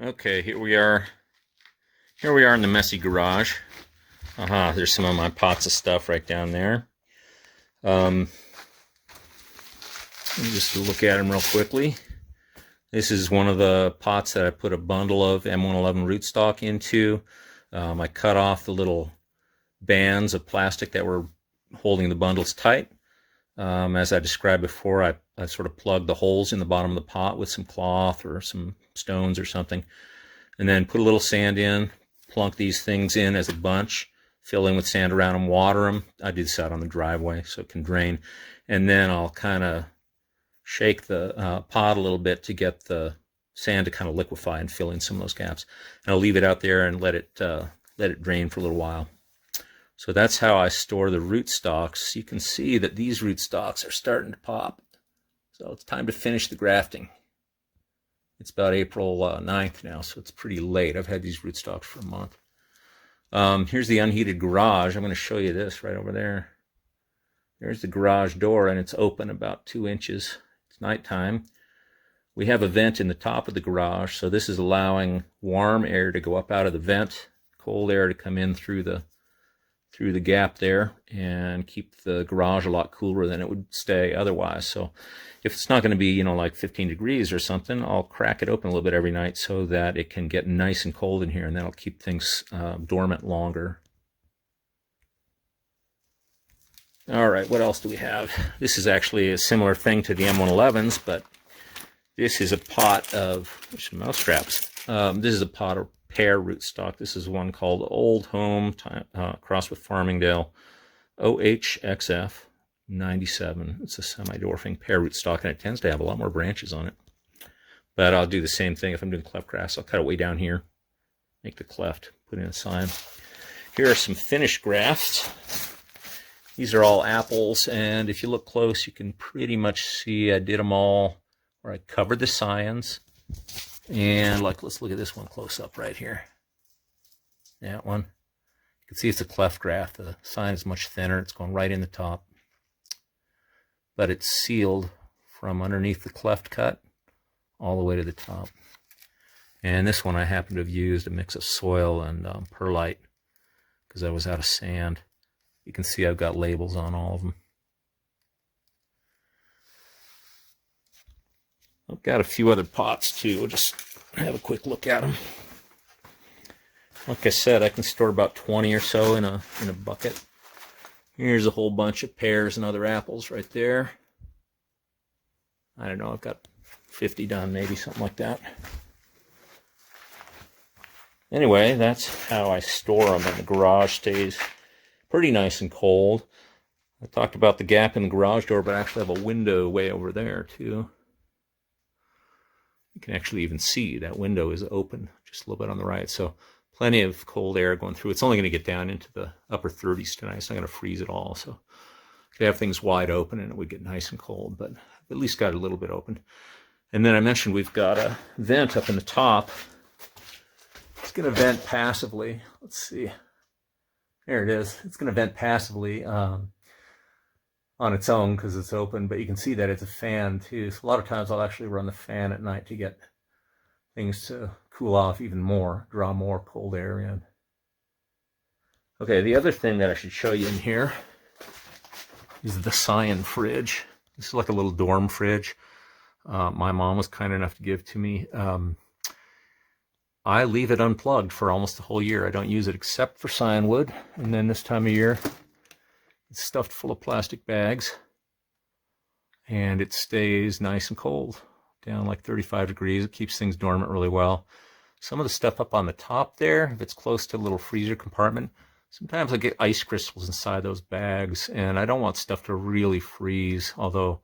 Okay, here we are. Here we are in the messy garage. There's some of my pots of stuff right down there. Let me just look at them real quickly. This is one of the pots that I put a bundle of M111 rootstock into. I cut off the little bands of plastic that were holding the bundles tight. As I described before, I sort of plugged the holes in the bottom of the pot with some cloth or some stones or something, and then put a little sand in, plunk these things in as a bunch, fill in with sand around them, water them. I do this out on the driveway so it can drain, and then I'll kind of shake the pot a little bit to get the sand to kind of liquefy and fill in some of those gaps. And I'll leave it out there and let it drain for a little while. So that's how I store the rootstocks. You can see that these rootstocks are starting to pop. So it's time to finish the grafting. It's about April 9th now, so it's pretty late. I've had these rootstocks for a month. Here's the unheated garage. I'm going to show you this right over there. There's the garage door, and it's open about 2 inches. It's nighttime. We have a vent in the top of the garage, so this is allowing warm air to go up out of the vent, cold air to come in through the gap there, and keep the garage a lot cooler than it would stay otherwise. So if it's not going to be, like 15 degrees or something, I'll crack it open a little bit every night so that it can get nice and cold in here, and that'll keep things dormant longer. All right, what else do we have? This is actually a similar thing to the M111s, but this is a pot of, there's some mouse traps. This is a pot of pear rootstock. This is one called Old Home crossed with Farmingdale OHXF 97. It's a semi-dwarfing pear rootstock, and it tends to have a lot more branches on it. But I'll do the same thing if I'm doing cleft-graft. I'll cut it way down here, make the cleft, put in a sign. Here are some finished grafts. These are all apples, and if you look close, you can pretty much see I did them all where I covered the scions. And let's look at this one close up right here. That one. You can see it's a cleft-graft. The sign is much thinner. It's going right in the top. But it's sealed from underneath the cleft cut all the way to the top. And this one I happen to have used a mix of soil and perlite because I was out of sand. You can see I've got labels on all of them. I've got a few other pots too. We'll just have a quick look at them. Like I said, I can store about 20 or so in a bucket. Here's a whole bunch of pears and other apples right there. I don't know, I've got 50 done, maybe something like that. Anyway, that's how I store them, and the garage stays pretty nice and cold. I talked about the gap in the garage door, but I actually have a window way over there too. You can actually even see that window is open just a little bit on the right, so plenty of cold air going through. It's only going to get down into the upper 30s tonight. It's not going to freeze at all, so I could have things wide open and it would get nice and cold, but I've at least got a little bit open. And then I mentioned we've got a vent up in the top. It's going to vent passively. Let's see. There it is. It's going to vent passively on its own because it's open, but you can see that it's a fan too. So a lot of times I'll actually run the fan at night to get things to cool off even more, draw more cold air in. Okay, the other thing that I should show you in here is the scion fridge. This is like a little dorm fridge. My mom was kind enough to give to me. I leave it unplugged for almost the whole year. I don't use it except for scion wood. And then this time of year, it's stuffed full of plastic bags. And it stays nice and cold, down like 35 degrees. It keeps things dormant really well. Some of the stuff up on the top there, if it's close to a little freezer compartment, sometimes I get ice crystals inside those bags. And I don't want stuff to really freeze, although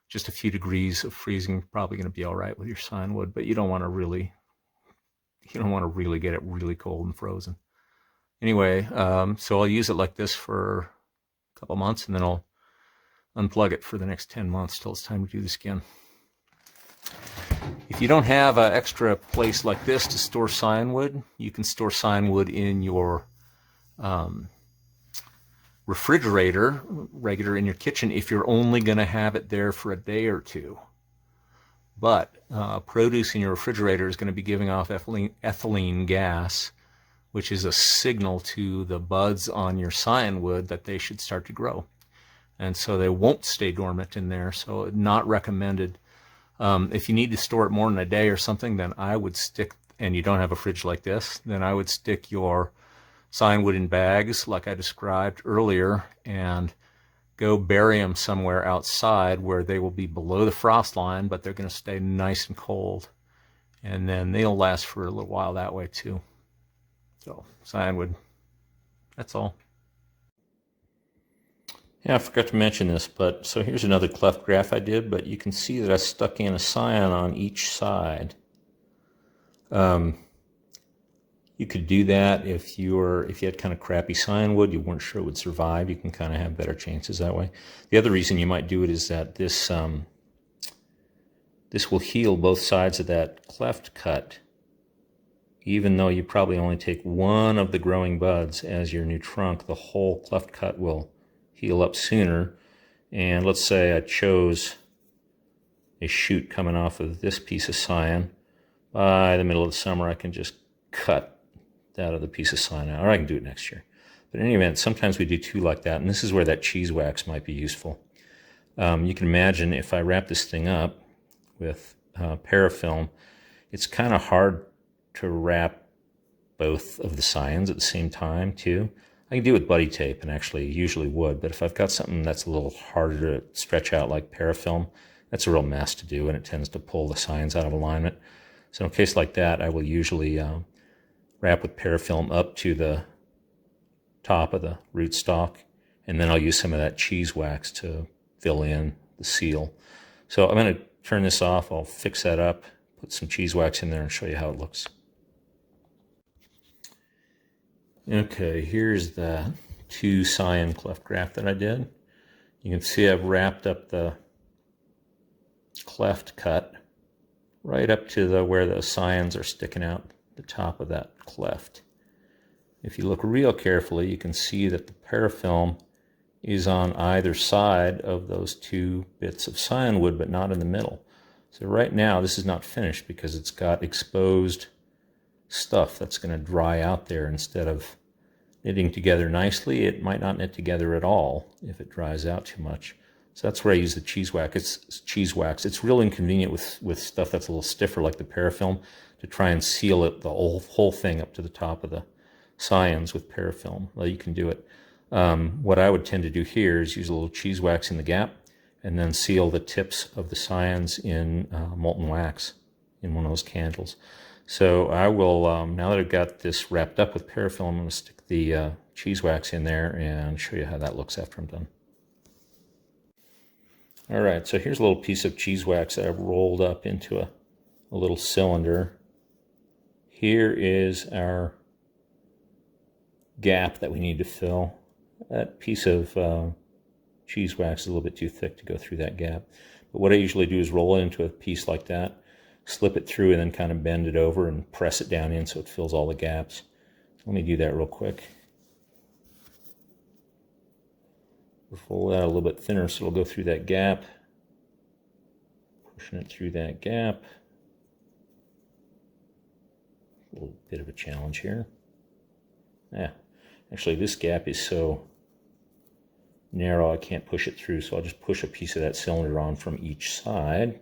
just a few degrees of freezing is probably going to be all right with your scion wood, but you don't want to really get it really cold and frozen. Anyway, so I'll use it like this for a couple months, and then I'll unplug it for the next 10 months till it's time to do this again. If you don't have an extra place like this to store scion wood, you can store scion wood in your refrigerator, regular in your kitchen, if you're only going to have it there for a day or two. But produce in your refrigerator is going to be giving off ethylene gas, which is a signal to the buds on your cyanwood that they should start to grow. And so they won't stay dormant in there, so not recommended. If you need to store it more than a day or something, then I would stick, and you don't have a fridge like this, then I would stick your cyanwood in bags like I described earlier and go bury them somewhere outside where they will be below the frost line, but they're going to stay nice and cold. And then they'll last for a little while that way too. So, cyanwood, that's all. Yeah, I forgot to mention this, but so here's another cleft graft I did, but you can see that I stuck in a scion on each side. You could do that if you had kind of crappy cyanwood, you weren't sure it would survive. You can kind of have better chances that way. The other reason you might do it is that this will heal both sides of that cleft cut, even though you probably only take one of the growing buds as your new trunk. The whole cleft cut will heal up sooner. And let's say I chose a shoot coming off of this piece of scion. By the middle of the summer, I can just cut out of the piece of scion out, or I can do it next year. But in any event, sometimes we do two like that, and this is where that cheese wax might be useful. You can imagine if I wrap this thing up with parafilm, it's kind of hard to wrap both of the scions at the same time too. I can do it with buddy tape, and actually usually would, but if I've got something that's a little harder to stretch out like parafilm, that's a real mess to do, and it tends to pull the scions out of alignment. So in a case like that, I will usually wrap with parafilm up to the top of the rootstock, and then I'll use some of that cheese wax to fill in the seal. So I'm going to turn this off, I'll fix that up, put some cheese wax in there and show you how it looks. Okay, here's the 2 scion cleft graft that I did. You can see I've wrapped up the cleft cut right up to where the scions are sticking out the top of that cleft. If you look real carefully, you can see that the parafilm is on either side of those 2 bits of cyanwood, but not in the middle. So right now, this is not finished because it's got exposed stuff that's going to dry out there. Instead of knitting together nicely, it might not knit together at all if it dries out too much. So that's where I use the cheese wax. It's real inconvenient with stuff that's a little stiffer like the parafilm to try and seal it, the whole thing up to the top of the scions with parafilm. Well, you can do it. What I would tend to do here is use a little cheese wax in the gap and then seal the tips of the scions in molten wax in one of those candles. So I will, now that I've got this wrapped up with parafilm, I'm going to stick the cheese wax in there and show you how that looks after I'm done. All right, so here's a little piece of cheese wax that I've rolled up into a little cylinder. Here is our gap that we need to fill. That piece of cheese wax is a little bit too thick to go through that gap. But what I usually do is roll it into a piece like that, slip it through, and then kind of bend it over and press it down in so it fills all the gaps. Let me do that real quick. Roll that a little bit thinner so it'll go through that gap. Pushing it through that gap. A little bit of a challenge here. Yeah, actually this gap is so narrow I can't push it through, so I'll just push a piece of that cylinder on from each side.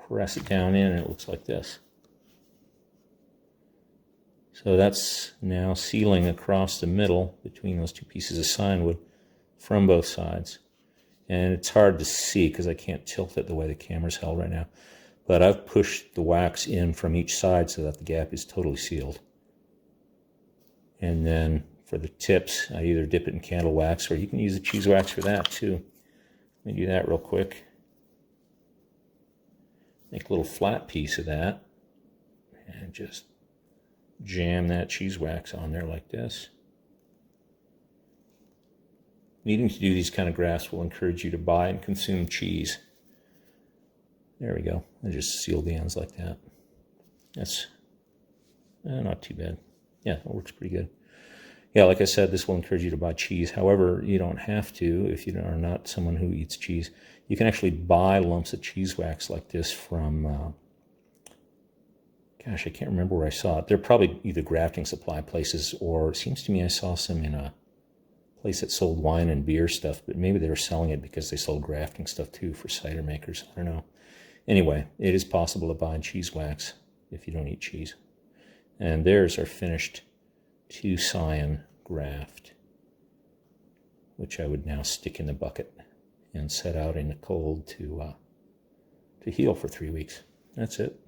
Press it down in and it looks like this. So that's now sealing across the middle between those 2 pieces of cyanwood from both sides. And it's hard to see because I can't tilt it the way the camera's held right now. But I've pushed the wax in from each side so that the gap is totally sealed. And then for the tips, I either dip it in candle wax or you can use the cheese wax for that too. Let me do that real quick. Make a little flat piece of that and just jam that cheese wax on there like this. Needing to do these kind of grafts will encourage you to buy and consume cheese. There we go. I just seal the ends like that. That's not too bad. Yeah, that works pretty good. Yeah, like I said, this will encourage you to buy cheese. However, you don't have to if you are not someone who eats cheese. You can actually buy lumps of cheese wax like this from, gosh, I can't remember where I saw it. They're probably either grafting supply places, or it seems to me I saw some in a place that sold wine and beer stuff, but maybe they were selling it because they sold grafting stuff too for cider makers. I don't know. Anyway, it is possible to buy cheese wax if you don't eat cheese. And there's our finished 2-cyan graft, which I would now stick in the bucket and set out in the cold to heal for 3 weeks. That's it.